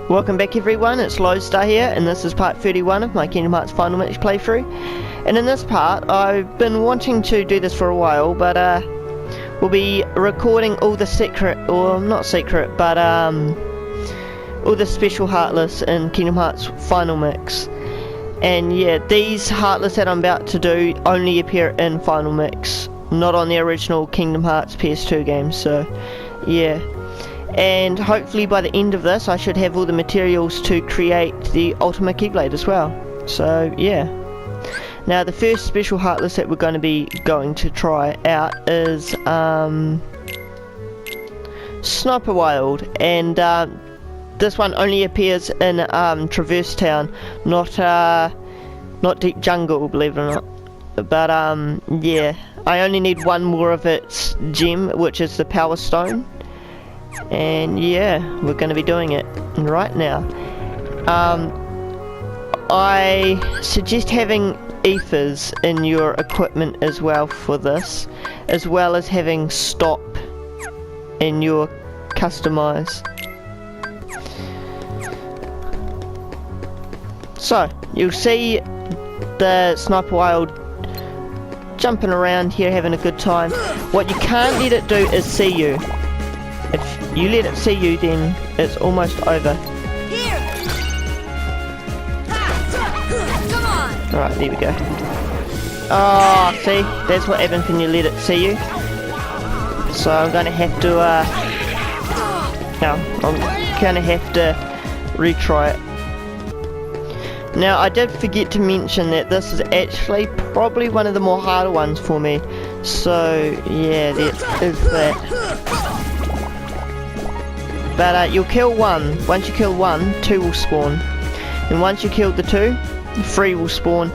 Welcome back everyone, it's Lodestar here, and this is part 31 of my Kingdom Hearts Final Mix playthrough. And in this part, I've been wanting to do this for a while, but we'll be recording all the secret, or not secret, but all the special Heartless in Kingdom Hearts Final Mix. And yeah, these Heartless that I'm about to do only appear in Final Mix, not on the original Kingdom Hearts PS2 game, so yeah. And hopefully by the end of this I should have all the materials to create the Ultama Keyblade as well. So yeah. Now the first special Heartless that we're going to try out is Sniper Wild, and this one only appears in Traverse Town, not Deep Jungle, believe it or not. But yeah, I only need one more of its gem, which is the Power Stone. And yeah, we're going to be doing it right now. I suggest having ethers in your equipment as well for this, as well as having stop in your customize. So you'll see the Sniper Wild jumping around here having a good time. What you can't let it do is see you. If you let it see you, then it's almost over. Alright, there we go. Oh, see? That's what happens when you let it see you. So I'm gonna have to, retry it. Now, I did forget to mention that this is actually probably one of the more harder ones for me. So, yeah, that is that. But you'll kill one. Once you kill one, two will spawn. And once you kill the two, three will spawn.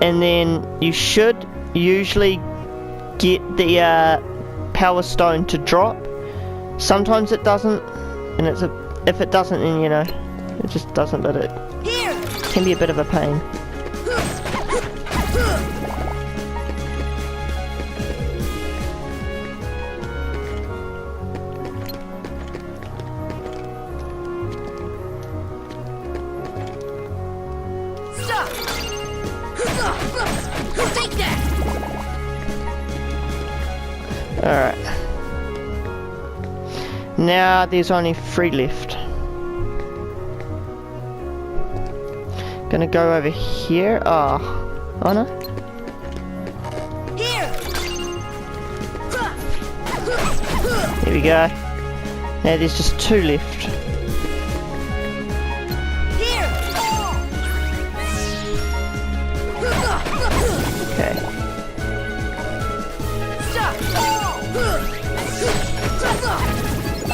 And then you should usually get the Power Stone to drop. Sometimes it doesn't. And if it doesn't, then you know, it just doesn't, but it can be a bit of a pain. Alright. Now there's only 3 left. Gonna go over here. Oh no. There we go. Now there's just 2 left. Okay.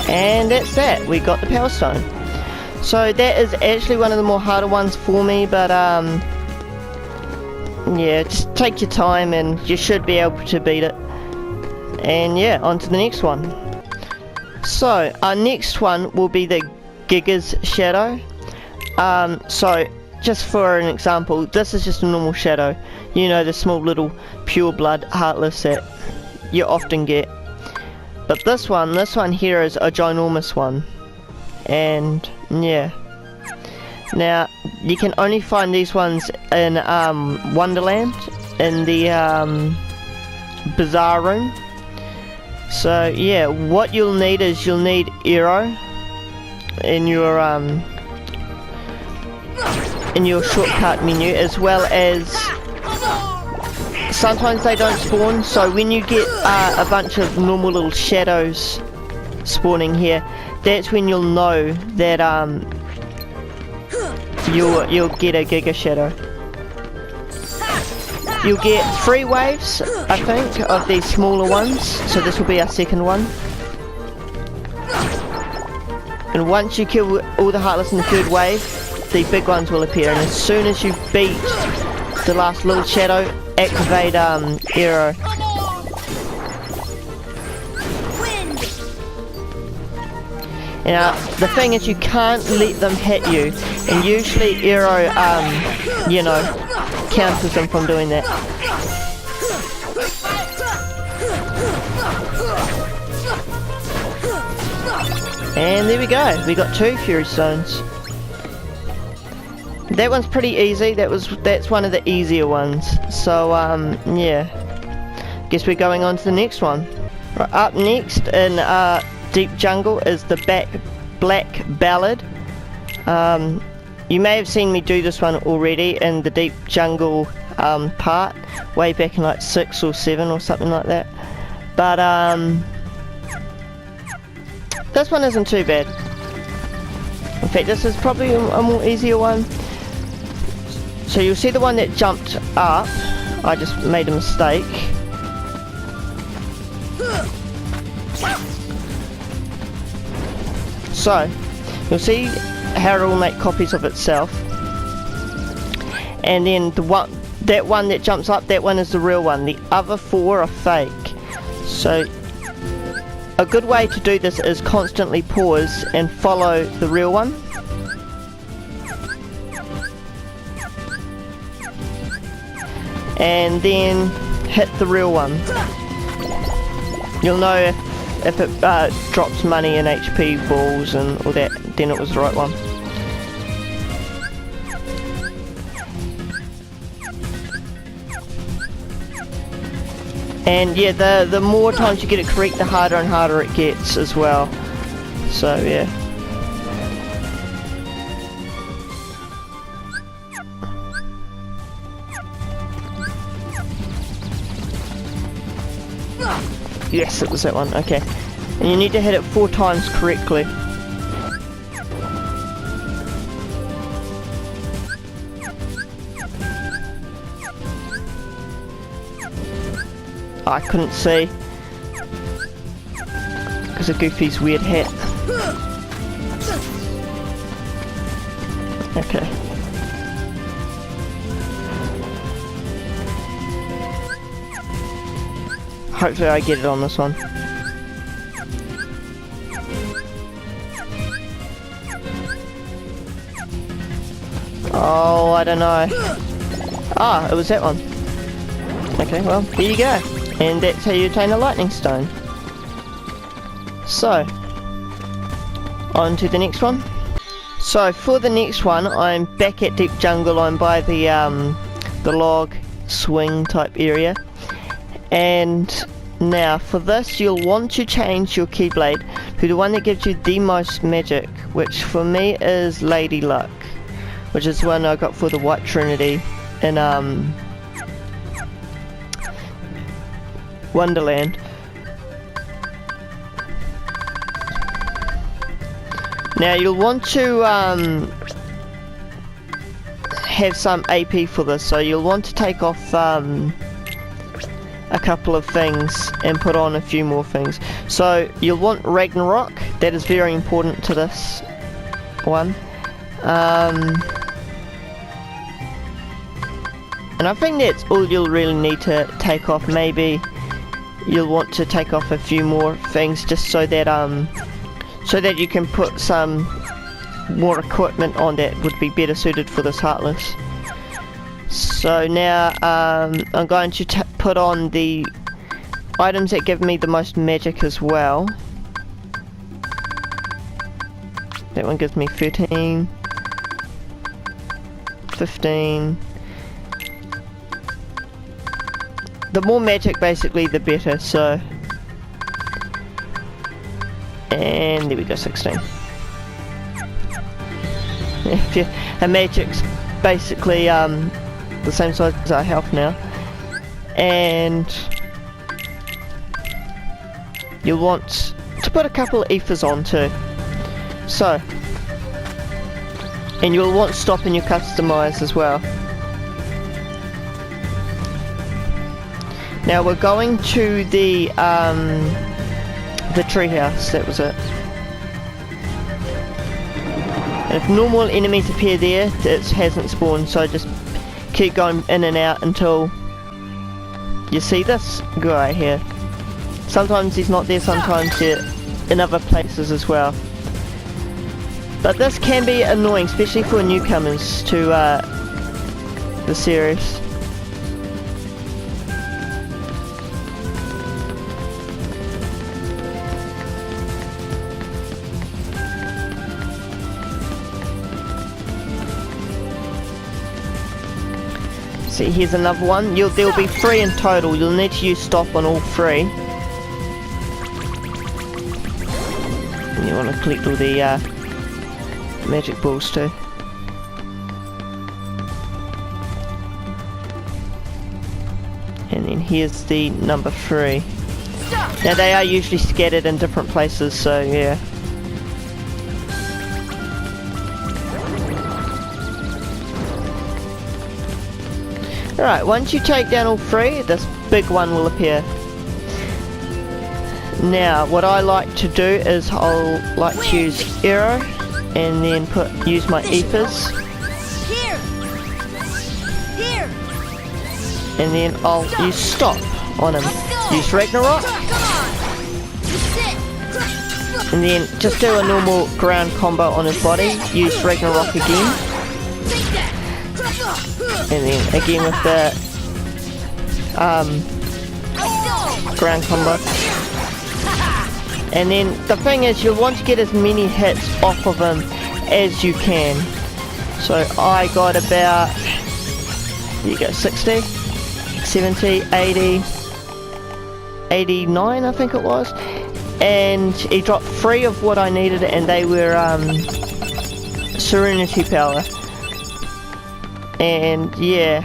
And that's that, we got the Power Stone. So that is actually one of the more harder ones for me, but yeah, just take your time and you should be able to beat it. And yeah, on to the next one. So our next one will be the Giga Shadow. So just for an example, this is just a normal shadow. You know, the small little pure blood Heartless that you often get. But this one here is a ginormous one. And yeah. Now you can only find these ones in Wonderland, in the Bazaar room. So yeah, what you'll need is you'll need Arrow in your shortcut menu, as well as sometimes they don't spawn, so when you get a bunch of normal little shadows spawning here, that's when you'll know that you'll get a Giga Shadow. You'll get 3 waves, I think, of these smaller ones, so this will be our second one. And once you kill all the Heartless in the 3rd wave, the big ones will appear, and as soon as you beat the last little shadow, activate Arrow. Now the thing is, you can't let them hit you, and usually Arrow you know, counters them from doing that. And there we go, we got 2 Fury Stones. that one's pretty easy. That's one of the easier ones. So yeah, guess we're going on to the next one. Right, up next in Deep Jungle is the Black Ballad. You may have seen me do this one already in the Deep Jungle part, way back in like 6 or 7 or something like that. But this one isn't too bad. In fact, this is probably a more easier one. So you'll see the one that jumped up. I just made a mistake. So you'll see how it will make copies of itself, and then that one that jumps up, that one is the real one. The other 4 are fake. So a good way to do this is constantly pause and follow the real one. And then hit the real one. You'll know if it drops money and HP balls and all that, then it was the right one. And yeah, the more times you get it correct, the harder and harder it gets as well. So yeah. Yes, it was that one, okay. And you need to hit it 4 times correctly. I couldn't see because of Goofy's weird hat. Okay. Hopefully I get it on this one. Oh, I don't know. Ah, it was that one. Okay, well, here you go. And that's how you obtain a lightning stone. So, on to the next one. So for the next one, I'm back at Deep Jungle. I'm by the log swing type area. And now for this, you'll want to change your Keyblade to the one that gives you the most magic, which for me is Lady Luck, which is the one I got for the White Trinity in Wonderland. Now you'll want to have some AP for this, so you'll want to take off a couple of things and put on a few more things. So you'll want Ragnarok, that is very important to this one. And I think that's all you'll really need to take off. Maybe you'll want to take off a few more things just so that you can put some more equipment on that would be better suited for this Heartless. So now I'm going to put on the items that give me the most magic as well. That one gives me 13, 15. The more magic basically the better, so. And there we go, 16. And magic's basically the same size as our health now. And you'll want to put a couple of ethers on too. So, and you'll want stop in your customize as well. Now we're going to the treehouse, that was it. And if normal enemies appear there, it hasn't spawned, so just keep going in and out until you see this guy here. Sometimes he's not there, sometimes they're in other places as well. But this can be annoying, especially for newcomers to the series. See, here's another one. There'll be 3 in total. You'll need to use stop on all 3. And you want to collect all the magic balls too. And then here's the number 3. Now they are usually scattered in different places, so yeah. Alright, once you take down all 3, this big one will appear. Now, what I like to do is I'll like to use arrow and then use my ethers. And then I'll use stop on him. Use Ragnarok. And then just do a normal ground combo on his body. Use Ragnarok again. And then again with the ground combo. And then the thing is, you'll want to get as many hits off of him as you can. So I got about, there you go, 60, 70, 80, 89 I think it was. And he dropped 3 of what I needed, and they were Serenity Power. And yeah,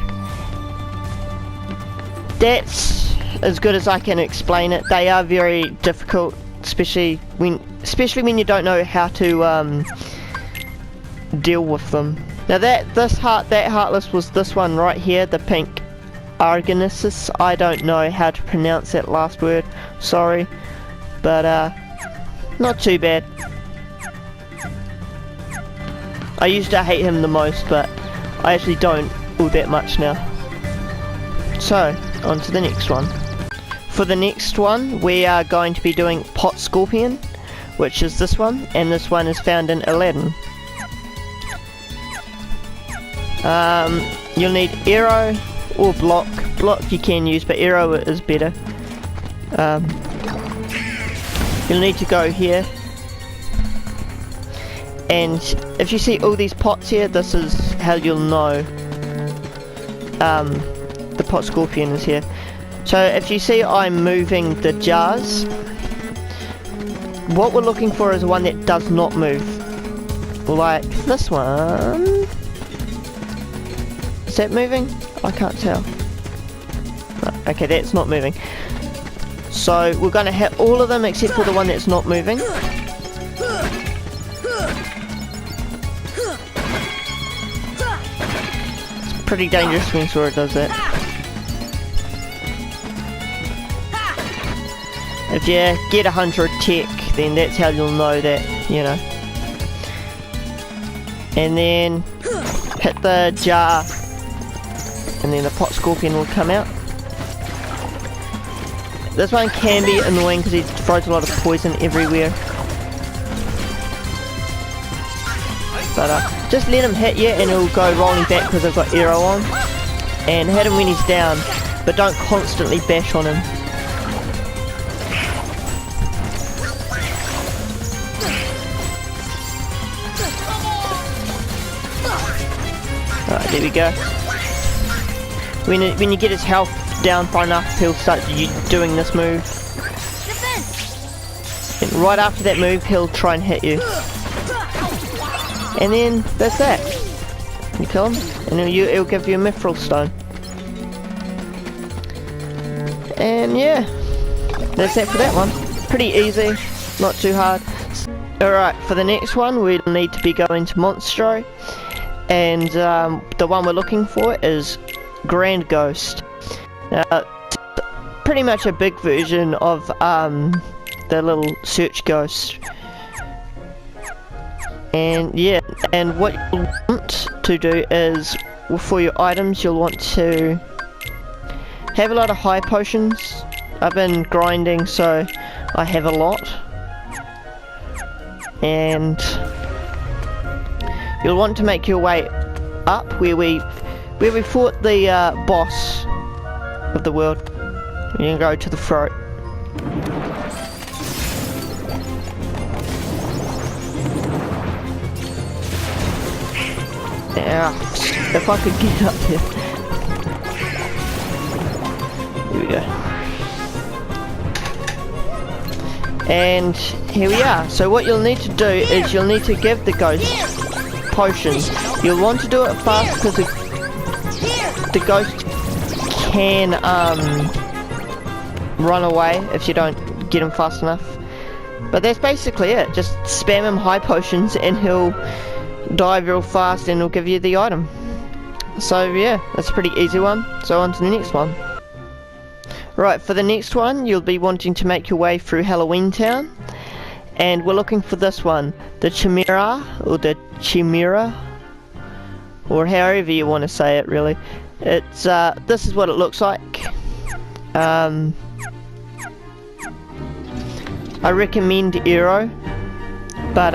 that's as good as I can explain it. They are very difficult, especially when you don't know how to deal with them. Now that Heartless was this one right here, the pink Argonesis. I don't know how to pronounce that last word, sorry, but not too bad. I used to hate him the most, but I actually don't all that much now. So, on to the next one. For the next one, we are going to be doing Pot Scorpion, which is this one, and this one is found in Aladdin. You'll need arrow or block. Block you can use, but arrow is better. You'll need to go here. And if you see all these pots here, this is how you'll know the Pot Scorpion is here. So if you see I'm moving the jars, what we're looking for is one that does not move. Like this one. Is that moving? I can't tell. Okay, that's not moving. So we're going to hit all of them except for the one that's not moving. It's pretty dangerous when Sora does that. If you get 100 tech, then that's how you'll know that, you know. And then hit the jar, and then the Pot Scorpion will come out. This one can be annoying because he throws a lot of poison everywhere. But just let him hit you and he'll go rolling back because I've got arrow on. And hit him when he's down, but don't constantly bash on him. Alright, there we go. When you get his health down far enough, he'll start doing this move. And right after that move, he'll try and hit you. And then that's that. You kill him, and then it'll give you a Mithril Stone. And yeah, that's it for that one. Pretty easy, not too hard. Alright, for the next one, we'll need to be going to Monstro. And the one we're looking for is Grand Ghost. Now, pretty much a big version of the little search ghost. And yeah, and what you want to do is, well, for your items, you'll want to have a lot of high potions. I've been grinding, so I have a lot. And you'll want to make your way up where we fought the boss of the world. You can go to the throat. Yeah, if I could get up there. go. And here we are. So what you'll need to do is you'll need to give the ghost potions. You'll want to do it fast because the ghost can run away if you don't get him fast enough. But that's basically it. Just spam him high potions and he'll die real fast and he'll give you the item. So yeah, that's a pretty easy one. So on to the next one. Right, for the next one, you'll be wanting to make your way through Halloween Town. And we're looking for this one, the Chimera, or the Chimera, or however you want to say it really. It's, this is what it looks like. I recommend Aero, but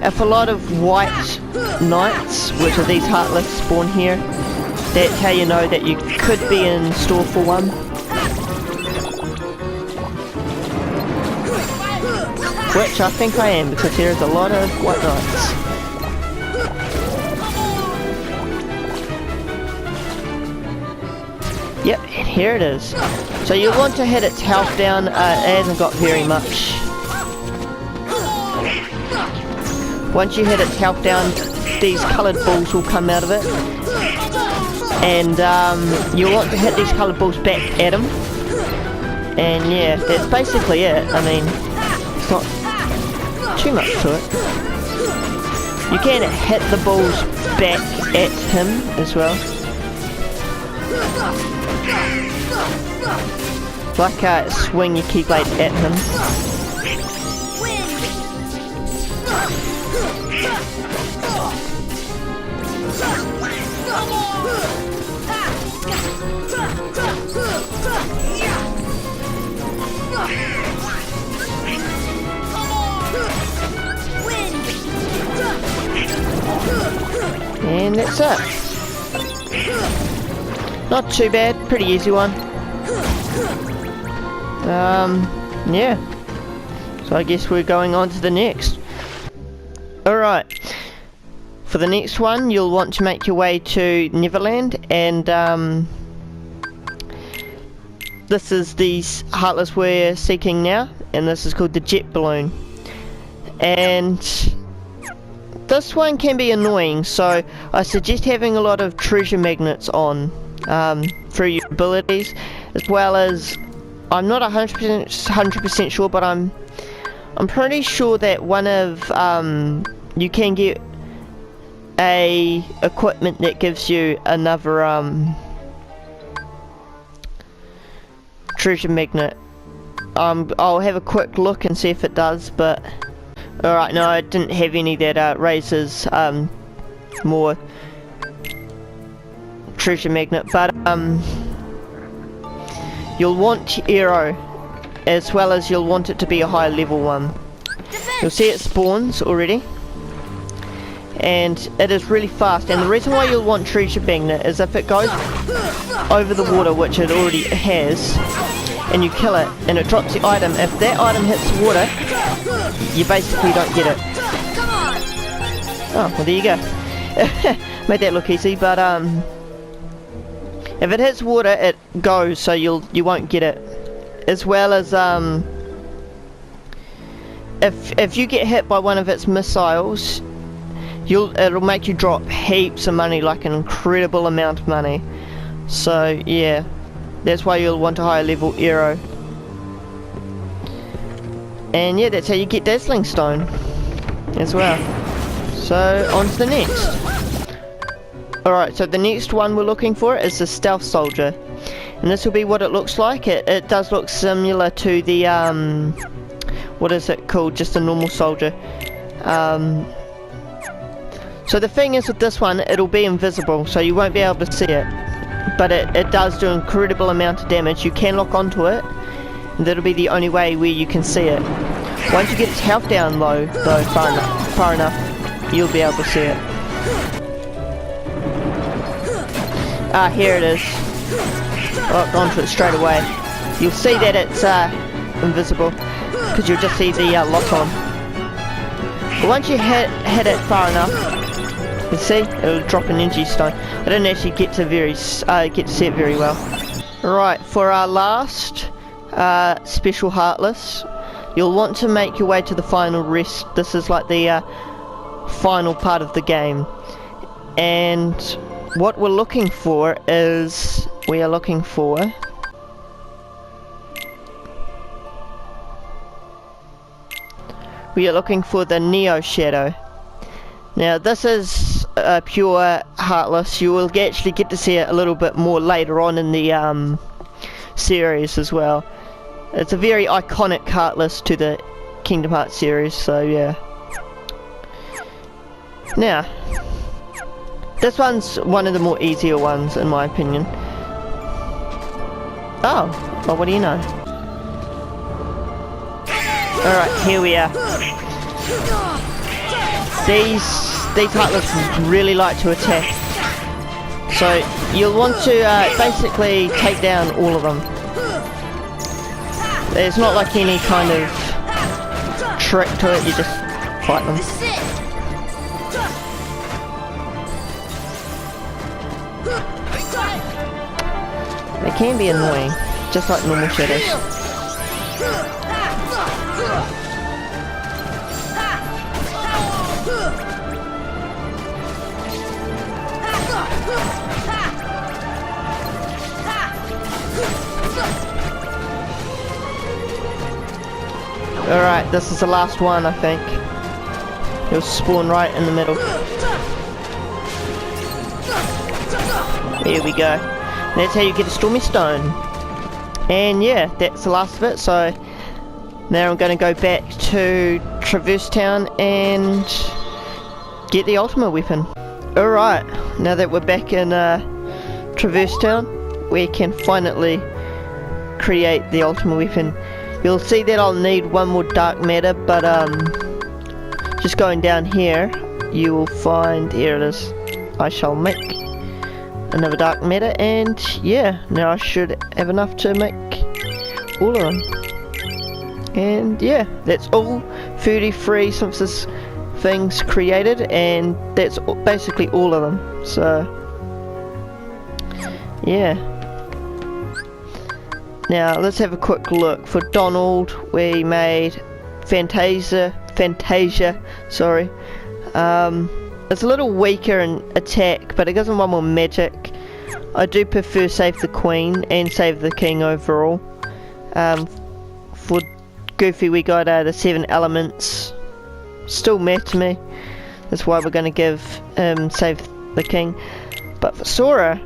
if a lot of white knights, which are these Heartless, spawn here, that's how you know that you could be in store for one. Which I think I am, because there's a lot of white knights. Yep, and here it is. So you want to hit its health down. It hasn't got very much. Once you hit its health down, these coloured balls will come out of it. And you'll want to hit these coloured balls back at him. And yeah, that's basically it. I mean, it's not too much to it. You can hit the balls back at him as well. Like swing your Keyblade at him. And that's it. Not too bad, pretty easy one. Yeah. So I guess we're going on to the next. Alright. For the next one, you'll want to make your way to Neverland, and this is the Heartless we're seeking now, and this is called the Jet Balloon. And this one can be annoying, so I suggest having a lot of treasure magnets on through your abilities, as well as, I'm not 100% sure, but I'm pretty sure that one of you can get a equipment that gives you another treasure magnet. I'll have a quick look and see if it does, but alright, no, I didn't have any that raises more treasure magnet, but you'll want Aero, as well as you'll want it to be a higher level one. You'll see it spawns already, and it is really fast, and the reason why you'll want treasure magnet is if it goes over the water, which it already has, and you kill it and it drops the item, if that item hits water, you basically don't get it. Oh, well there you go. Made that look easy, but if it hits water, it goes, so you won't get it. As well as if you get hit by one of its missiles, it'll make you drop heaps of money, like an incredible amount of money. So yeah, that's why you'll want a higher level Aero. And yeah, that's how you get Dazzling Stone as well. So on to the next. Alright, so the next one we're looking for is the Stealth Soldier. And this will be what it looks like. It does look similar to the what is it called? Just a normal soldier. So the thing is with this one, it'll be invisible, so you won't be able to see it. But it does do an incredible amount of damage. You can lock onto it, and that'll be the only way where you can see it. Once you get its health down low, though, far enough, you'll be able to see it. Ah, here it is. Lock onto it straight away. You'll see that it's invisible, because you'll just see the lock on. But once you hit it far enough, you see, it'll drop an energy stone. I didn't actually get to see it very well. Right, for our last special Heartless, you'll want to make your way to the final rest. This is like the final part of the game. And what we're looking for is, we are looking for the Neo Shadow. Now this is a pure Heartless. You will actually get to see it a little bit more later on in the series as well. It's a very iconic Heartless to the Kingdom Hearts series, so yeah. Now, this one's one of the more easier ones in my opinion. Oh, well, what do you know? Alright, here we are. These Heartless really like to attack. So you'll want to basically take down all of them. There's not like any kind of trick to it, you just fight them. They can be annoying, just like normal shadows. Alright, this is the last one, I think. You'll spawn right in the middle. There we go. That's how you get a Stormy Stone. And yeah, that's the last of it, so now I'm going to go back to Traverse Town and get the Ultama weapon. Alright, now that we're back in Traverse Town, we can finally create the Ultama weapon. You'll see that I'll need one more dark matter, but just going down here, you will find, here it is, I shall make another dark matter, and yeah, now I should have enough to make all of them. And yeah, that's all 33 since this thing's created, and that's basically all of them, so yeah. Now let's have a quick look. For Donald we made Fantasia, sorry. It's a little weaker in attack, but it gives him one more magic. I do prefer Save the Queen and Save the King overall. For Goofy we got the 7 elements. Still mad to me. That's why we're going to give Save the King. But for Sora,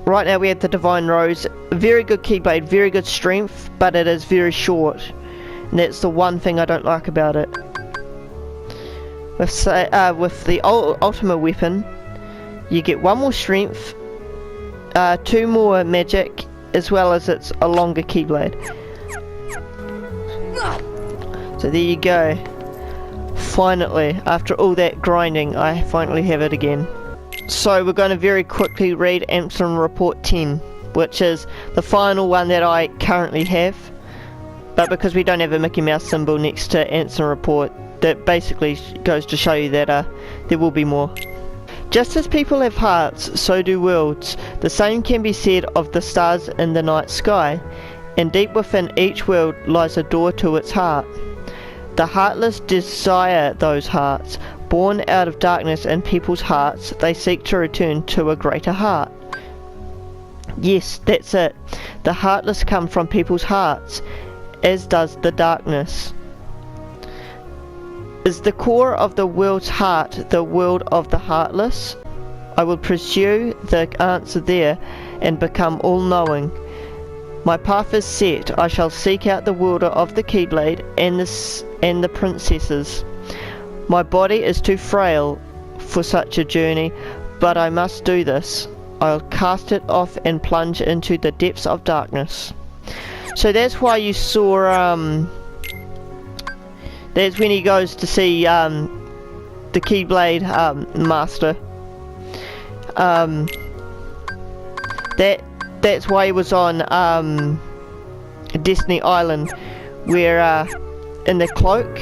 right now we have the Divine Rose. Very good Keyblade, very good strength, but it is very short. And that's the one thing I don't like about it. With the Ultama weapon, you get 1 more strength, 2 more magic, as well as it's a longer Keyblade. So there you go. Finally, after all that grinding, I finally have it again. So we're going to very quickly read Answer Report 10, which is the final one that I currently have. But because we don't have a Mickey Mouse symbol next to Answer Report, that basically goes to show you that there will be more. Just as people have hearts, so do worlds. The same can be said of the stars in the night sky, and deep within each world lies a door to its heart. The heartless desire those hearts. Born out of darkness in people's hearts, they seek to return to a greater heart. Yes, that's it. The heartless come from people's hearts, as does the darkness. Is the core of the world's heart the world of the heartless? I will pursue the answer there and become all-knowing. My path is set. I shall seek out the wielder of the Keyblade and the princesses. My body is too frail for such a journey, but I must do this. I'll cast it off and plunge into the depths of darkness. So that's why you saw, that's when he goes to see the Keyblade master. That's why he was on Destiny Island, where in the cloak,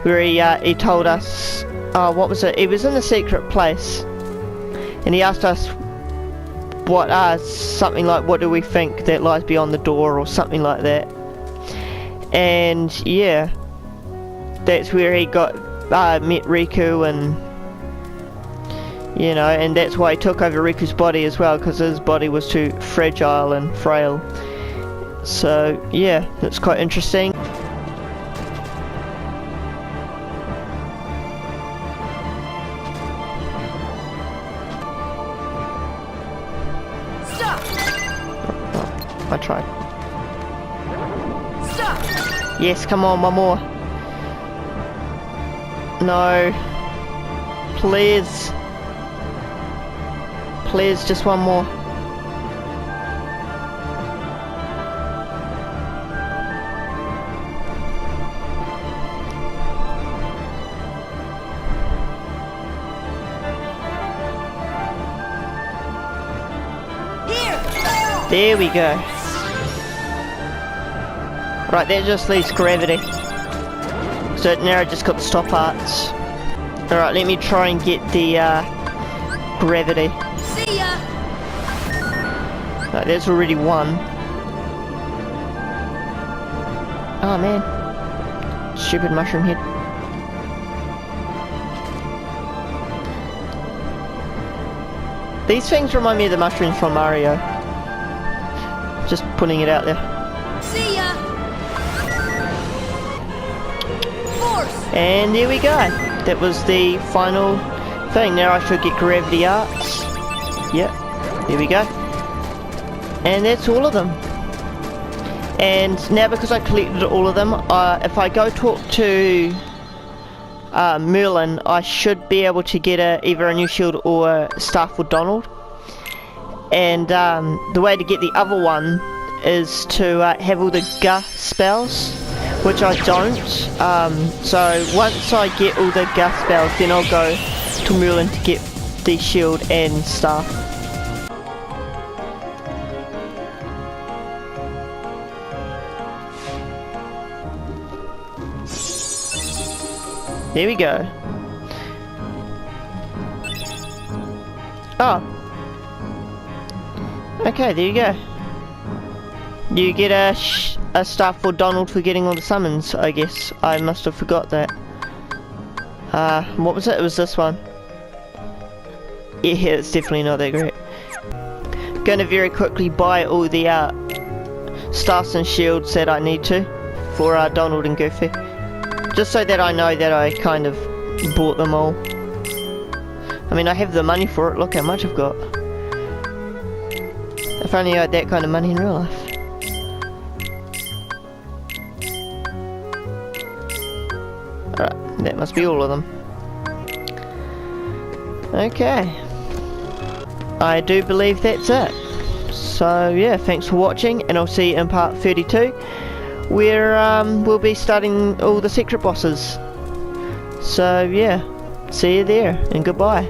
where he told us, what was it? He was in a secret place, and he asked us something like, what do we think that lies beyond the door, or something like that. And yeah, that's where he got met Riku, and you know, and that's why he took over Riku's body as well, because his body was too fragile and frail. So yeah, that's quite interesting. Stop! Oh, I tried. Stop! Yes, come on, one more. No. Please. Please, just one more. There we go. Right, that just leaves gravity. So now I just got the stop arts. Alright, let me try and get the gravity. See ya! Right, that's already one. Oh man. Stupid mushroom head. These things remind me of the mushrooms from Mario. Just putting it out there. See ya! Force! And there we go. That was the final thing. Now I should get Karev The Arts. Yep. There we go. And that's all of them. And now because I collected all of them, if I go talk to Merlin, I should be able to get either a new shield or a staff for Donald. And the way to get the other one is to have all the Ga spells, which I don't. So once I get all the Ga spells, then I'll go to Merlin to get the shield and staff. There we go. Oh. Okay, there you go. You get a staff for Donald for getting all the summons, I guess. I must have forgot that. What was it? It was this one. Yeah, it's definitely not that great. Gonna very quickly buy all the staffs and shields that I need to for Donald and Goofy. Just so that I know that I kind of bought them all. I mean, I have the money for it. Look how much I've got. If only I had that kind of money in real life. Alright, that must be all of them. Okay. I do believe that's it. So yeah, thanks for watching, and I'll see you in part 32, where we'll be starting all the secret bosses. So yeah, see you there, and goodbye.